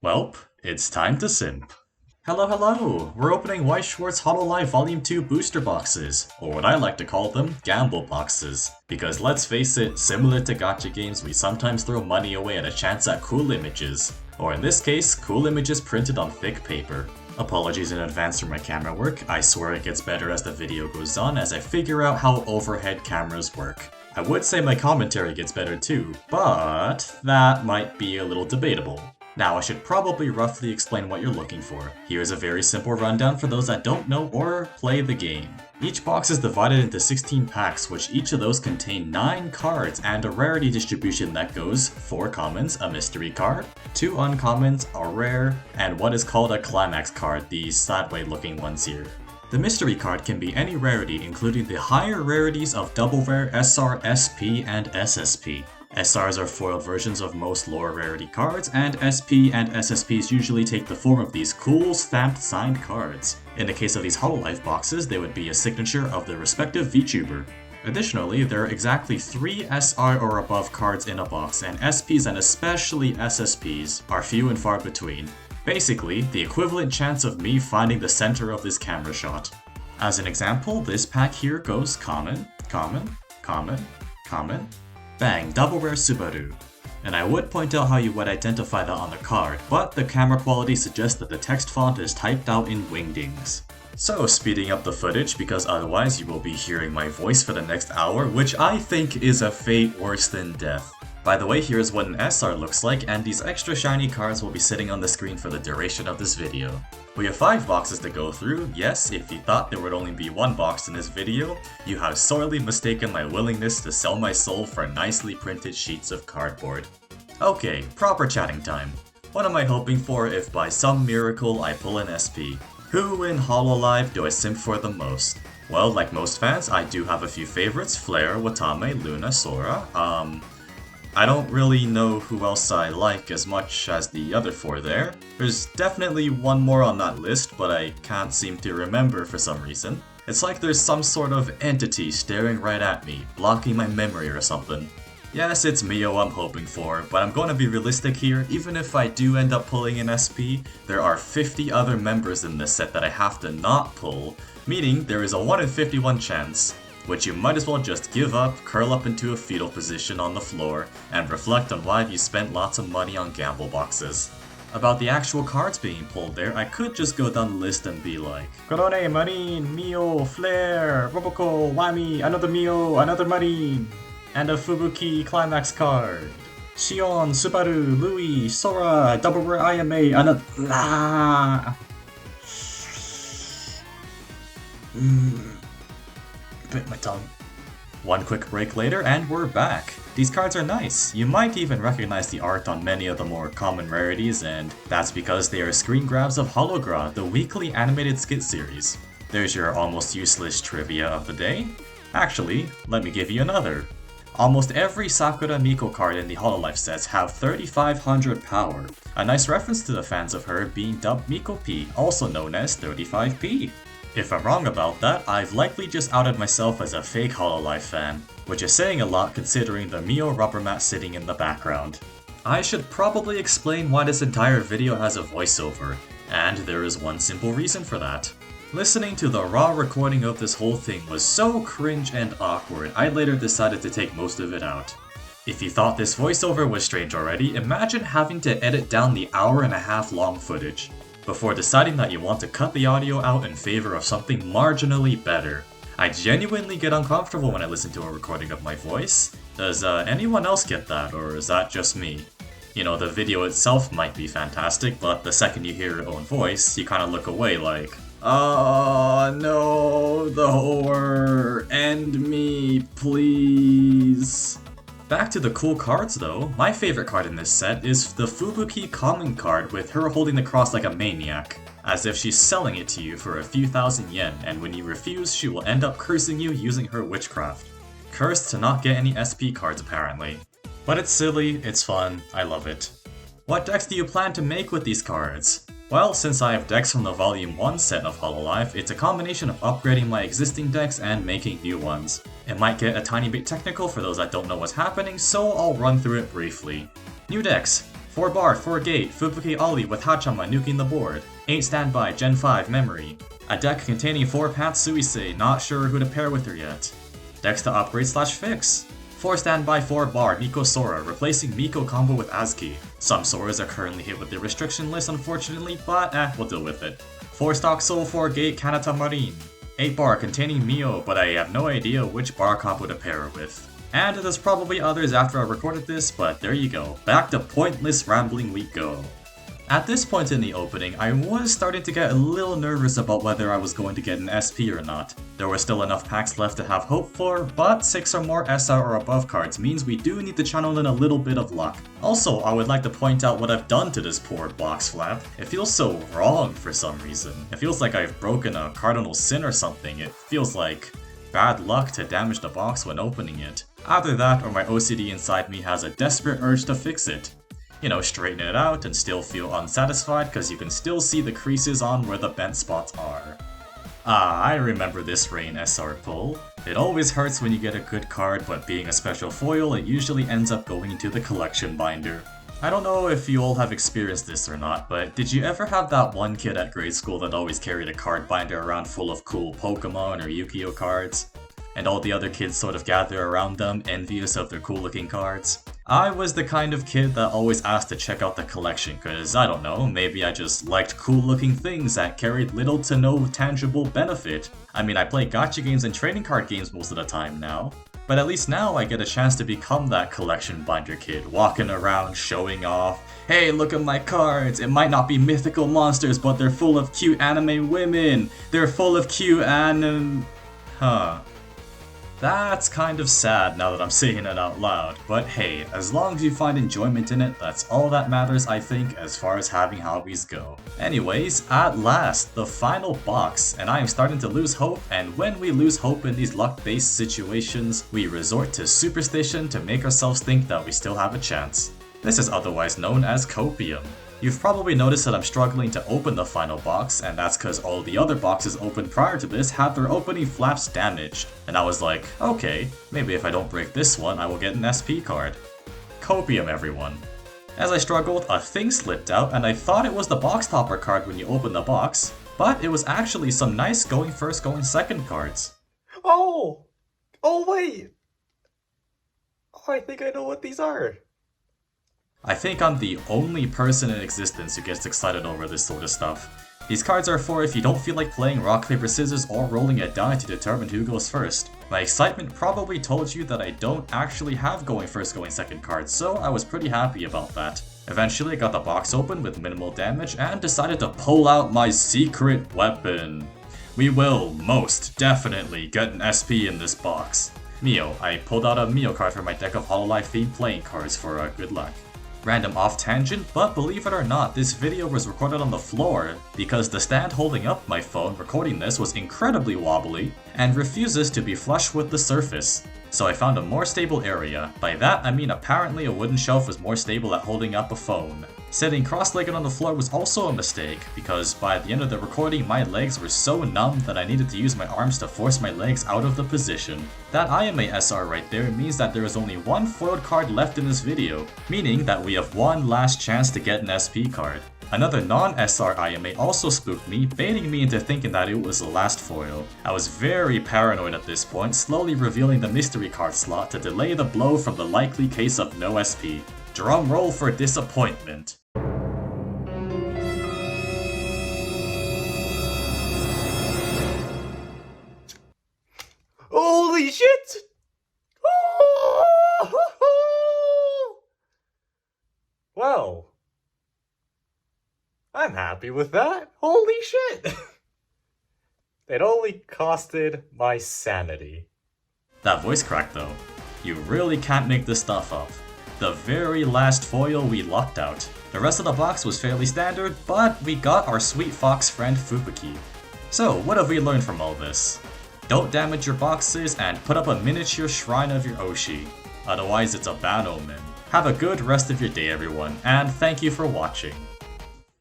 Welp, it's time to simp. Hello! We're opening Weiss Schwarz Hololive Volume 2 booster boxes, or what I like to call them, gamble boxes. Because let's face it, similar to gacha games, we sometimes throw money away at a chance at cool images. Or in this case, cool images printed on thick paper. Apologies in advance for my camera work, I swear it gets better as the video goes on as I figure out how overhead cameras work. I would say my commentary gets better too, but that might be a little debatable. Now, I should probably roughly explain what you're looking for. Here's a very simple rundown for those that don't know or play the game. Each box is divided into 16 packs, which each of those contain 9 cards and a rarity distribution that goes 4 commons, a mystery card, 2 uncommons, a rare, and what is called a climax card, these sideway looking ones here. The mystery card can be any rarity, including the higher rarities of Double Rare, SR, SP, and SSP. SRs are foiled versions of most lower rarity cards, and SP and SSPs usually take the form of these cool stamped signed cards. In the case of these Hololive boxes, they would be a signature of the respective VTuber. Additionally, there are exactly 3 SR or above cards in a box, and SPs and especially SSPs are few and far between. Basically, the equivalent chance of me finding the center of this camera shot. As an example, this pack here goes common, common, common, common, bang, double rare Subaru. And I would point out how you would identify that on the card, but the camera quality suggests that the text font is typed out in wingdings. So speeding up the footage because otherwise you will be hearing my voice for the next hour, which I think is a fate worse than death. By the way, here's what an SR looks like, and these extra shiny cards will be sitting on the screen for the duration of this video. We have 5 boxes to go through. Yes, if you thought there would only be 1 box in this video, you have sorely mistaken my willingness to sell my soul for nicely printed sheets of cardboard. Okay, proper chatting time. What am I hoping for if by some miracle I pull an SP? Who in Hololive do I simp for the most? Well, like most fans, I do have a few favorites: Flare, Watame, Luna, Sora. I don't really know who else I like as much as the other 4 there. There's definitely one more on that list, but I can't seem to remember for some reason. It's like there's some sort of entity staring right at me, blocking my memory or something. Yes, it's Mio I'm hoping for, but I'm going to be realistic here. Even if I do end up pulling an SP, there are 50 other members in this set that I have to not pull, meaning there is a 1 in 51 chance, which you might as well just give up, curl up into a fetal position on the floor, and reflect on why you spent lots of money on gamble boxes. About the actual cards being pulled there, I could just go down the list and be like, Korone, Marine, Mio, Flare, Roboco, Wami, another Mio, another Marine, and a Fubuki Climax card. Shion, Subaru, Louis, Sora, Double Rare IMA, another... Bit my tongue. One quick break later and we're back. These cards are nice. You might even recognize the art on many of the more common rarities, and that's because they are screen grabs of Hologra, the weekly animated skit series. There's your almost useless trivia of the day. Actually, let me give you another. Almost every Sakura Miko card in the Hololive sets have 3500 power, a nice reference to the fans of her being dubbed Miko P, also known as 35P. If I'm wrong about that, I've likely just outed myself as a fake Hololive fan, which is saying a lot considering the Mio rubber mat sitting in the background. I should probably explain why this entire video has a voiceover, and there is one simple reason for that. Listening to the raw recording of this whole thing was so cringe and awkward, I later decided to take most of it out. If you thought this voiceover was strange already, imagine having to edit down the hour-and-a-half long footage before deciding that you want to cut the audio out in favor of something marginally better. I genuinely get uncomfortable when I listen to a recording of my voice. Does anyone else get that, or is that just me? You know, the video itself might be fantastic, but the second you hear your own voice, you kind of look away like, oh no, the horror, end me, please. Back to the cool cards though, my favorite card in this set is the Fubuki common card with her holding the cross like a maniac, as if she's selling it to you for a few thousand yen, and when you refuse, she will end up cursing you using her witchcraft. Cursed to not get any SP cards apparently. But it's silly, it's fun, I love it. What decks do you plan to make with these cards? Well, since I have decks from the Volume 1 set of Hololive, it's a combination of upgrading my existing decks and making new ones. It might get a tiny bit technical for those that don't know what's happening, so I'll run through it briefly. New decks. 4 bar, 4 gate, Fubuki Ollie with Hachama nuking the board. 8 standby, Gen 5 memory. A deck containing 4 Path Suisei, not sure who to pair with her yet. Decks to upgrade / fix. 4 standby, 4 bar, Miko Sora, replacing Miko combo with Azuki. Some Soras are currently hit with the restriction list unfortunately, but we'll deal with it. 4 stock Soul 4 gate, Kanata Marine. 8 bar containing Mio, but I have no idea which bar combo to pair her with. And there's probably others after I recorded this, but there you go. Back to pointless rambling we go. At this point in the opening, I was starting to get a little nervous about whether I was going to get an SP or not. There were still enough packs left to have hope for, but 6 or more SR or above cards means we do need to channel in a little bit of luck. Also, I would like to point out what I've done to this poor box flap. It feels so wrong for some reason. It feels like I've broken a cardinal sin or something. It feels like bad luck to damage the box when opening it. Either that or my OCD inside me has a desperate urge to fix it. You know, straighten it out and still feel unsatisfied because you can still see the creases on where the bent spots are. Ah, I remember this Rain SR pull. It always hurts when you get a good card, but being a special foil, it usually ends up going into the collection binder. I don't know if you all have experienced this or not, but did you ever have that one kid at grade school that always carried a card binder around full of cool Pokemon or Yu-Gi-Oh cards? And all the other kids sort of gather around them, envious of their cool looking cards? I was the kind of kid that always asked to check out the collection cause, I don't know, maybe I just liked cool looking things that carried little to no tangible benefit. I mean, I play gacha games and trading card games most of the time now. But at least now I get a chance to become that collection binder kid, walking around showing off. Hey, look at my cards! It might not be mythical monsters, but they're full of cute anime women! They're full of cute Huh. That's kind of sad now that I'm saying it out loud, but hey, as long as you find enjoyment in it, that's all that matters I think as far as having hobbies go. Anyways, at last, the final box, and I am starting to lose hope, and when we lose hope in these luck-based situations, we resort to superstition to make ourselves think that we still have a chance. This is otherwise known as copium. You've probably noticed that I'm struggling to open the final box, and that's cause all the other boxes opened prior to this had their opening flaps damaged. And I was like, okay, maybe if I don't break this one, I will get an SP card. Copium, everyone. As I struggled, a thing slipped out, and I thought it was the box topper card when you open the box, but it was actually some nice going first, going second cards. Oh wait! Oh, I think I know what these are. I think I'm the only person in existence who gets excited over this sort of stuff. These cards are for if you don't feel like playing rock, paper, scissors or rolling a die to determine who goes first. My excitement probably told you that I don't actually have going first, going second cards, so I was pretty happy about that. Eventually I got the box open with minimal damage and decided to pull out my secret weapon. We will most definitely get an SP in this box. Mio. I pulled out a Mio card from my deck of Hololive themed playing cards for good luck. Random off tangent, but believe it or not, this video was recorded on the floor because the stand holding up my phone recording this was incredibly wobbly and refuses to be flush with the surface. So I found a more stable area. By that I mean apparently a wooden shelf was more stable at holding up a phone. Sitting cross-legged on the floor was also a mistake because by the end of the recording my legs were so numb that I needed to use my arms to force my legs out of the position. That IMA SR right there means that there is only one foiled card left in this video, meaning that we have one last chance to get an SP card. Another non-SR IMA also spooked me, baiting me into thinking that it was the last foil. I was very paranoid at this point, slowly revealing the mystery card slot to delay the blow from the likely case of no SP. Drum roll for disappointment. Holy shit! Well, I'm happy with that. Holy shit! It only costed my sanity. That voice crack though. You really can't make this stuff up. The very last foil we lucked out. The rest of the box was fairly standard, but we got our sweet fox friend Fubuki. So what have we learned from all this? Don't damage your boxes and put up a miniature shrine of your Oshi. Otherwise it's a bad omen. Have a good rest of your day everyone, and thank you for watching.